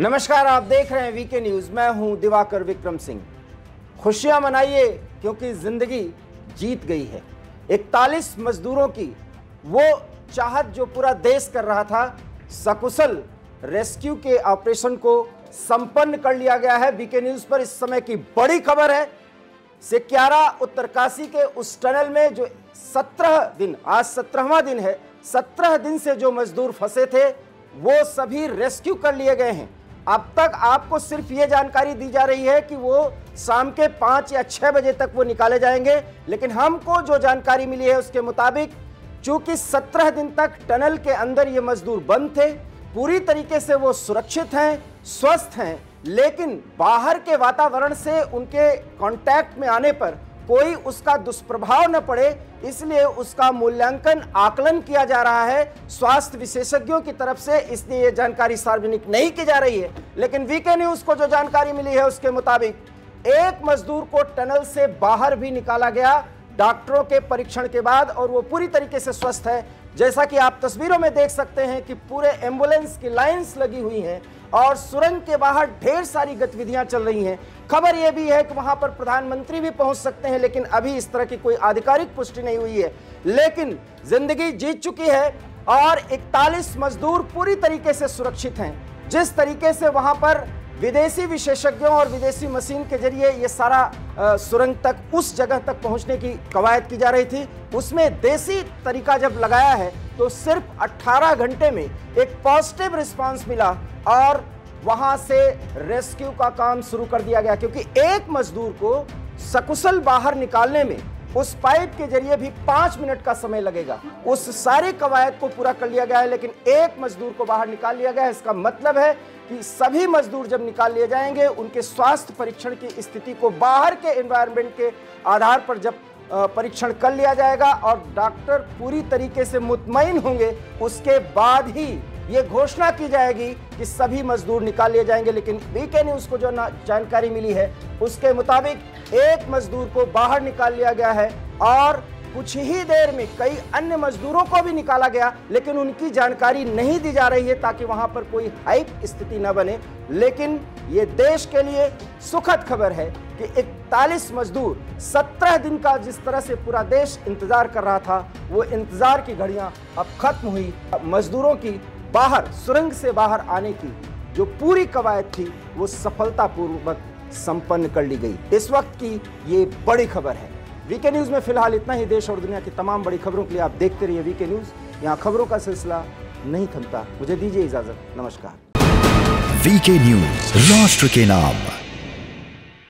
नमस्कार, आप देख रहे हैं वीके न्यूज। मैं हूं दिवाकर विक्रम सिंह। खुशियां मनाइए क्योंकि जिंदगी जीत गई है। 41 मजदूरों की वो चाहत जो पूरा देश कर रहा था, सकुशल रेस्क्यू के ऑपरेशन को संपन्न कर लिया गया है। वीके न्यूज पर इस समय की बड़ी खबर है, सिक्यारा उत्तरकाशी के उस टनल में जो 17 दिन, आज 17वां दिन है, 17 दिन से जो मजदूर फंसे थे वो सभी रेस्क्यू कर लिए गए हैं। अब तक आपको सिर्फ ये जानकारी दी जा रही है कि वो शाम के 5 या 6 बजे तक वो निकाले जाएंगे, लेकिन हमको जो जानकारी मिली है उसके मुताबिक चूंकि 17 दिन तक टनल के अंदर ये मजदूर बंद थे, पूरी तरीके से वो सुरक्षित हैं, स्वस्थ हैं, लेकिन बाहर के वातावरण से उनके कांटेक्ट में आने पर कोई उसका दुष्प्रभाव न पड़े, इसलिए उसका मूल्यांकन आकलन किया जा रहा है स्वास्थ्य विशेषज्ञों की तरफ से। इसलिए ये जानकारी सार्वजनिक नहीं की जा रही है, लेकिन वीके न्यूज को जो जानकारी मिली है उसके मुताबिक एक मजदूर को टनल से बाहर भी निकाला गया डॉक्टरों के परीक्षण के बाद, और वो पूरी तरीके से स्वस्थ है। जैसा कि आप तस्वीरों में देख सकते हैं कि पूरे एम्बुलेंस की लाइंस लगी हुई हैं और सुरंग के बाहर ढेर सारी गतिविधियां चल रही हैं। खबर यह भी है कि वहां पर प्रधानमंत्री भी पहुंच सकते हैं, लेकिन अभी इस तरह की कोई आधिकारिक पुष्टि नहीं हुई है। लेकिन जिंदगी जीत चुकी है और 41 मजदूर पूरी तरीके से सुरक्षित हैं। जिस तरीके से वहां पर विदेशी विशेषज्ञों और विदेशी मशीन के जरिए ये सारा सुरंग तक, उस जगह तक पहुंचने की कवायद की जा रही थी, उसमें देसी तरीका जब लगाया है तो सिर्फ 18 घंटे में एक पॉजिटिव रिस्पांस मिला और वहां से रेस्क्यू का काम शुरू कर दिया गया। क्योंकि एक मजदूर को सकुशल बाहर निकालने में उस पाइप के जरिए भी 5 मिनट का समय लगेगा। उस सारी कवायद को पूरा कर लिया गया है, लेकिन एक मजदूर को बाहर निकाल लिया गया है। इसका मतलब है कि सभी मजदूर जब निकाल लिए जाएंगे, उनके स्वास्थ्य परीक्षण की स्थिति को बाहर के एनवायरनमेंट के आधार पर जब परीक्षण कर लिया जाएगा और डॉक्टर पूरी तरीके से मुतमईन होंगे, उसके बाद ही ये घोषणा की जाएगी कि सभी मजदूर निकाल लिए जाएंगे। लेकिन वीके न्यूज को जो जानकारी मिली है उसके मुताबिक एक मजदूर को बाहर निकाल लिया गया है और कुछ ही देर में कई अन्य मजदूरों को भी निकाला गया, लेकिन उनकी जानकारी नहीं दी जा रही है ताकि वहां पर कोई हाइप स्थिति न बने। लेकिन ये देश के लिए सुखद खबर है कि 41 मजदूर 17 दिन का जिस तरह से पूरा देश इंतजार कर रहा था, वो इंतजार की घड़ियां अब खत्म हुई। मजदूरों की बाहर, सुरंग से बाहर आने की जो पूरी कवायद थी वो सफलतापूर्वक संपन्न कर ली गई। इस वक्त की ये बड़ी खबर है। वीके न्यूज में फिलहाल इतना ही। देश और दुनिया की तमाम बड़ी खबरों के लिए आप देखते रहिए वीके न्यूज। यहाँ खबरों का सिलसिला नहीं थमता। मुझे दीजिए इजाजत। नमस्कार। वीके न्यूज, राष्ट्र के नाम।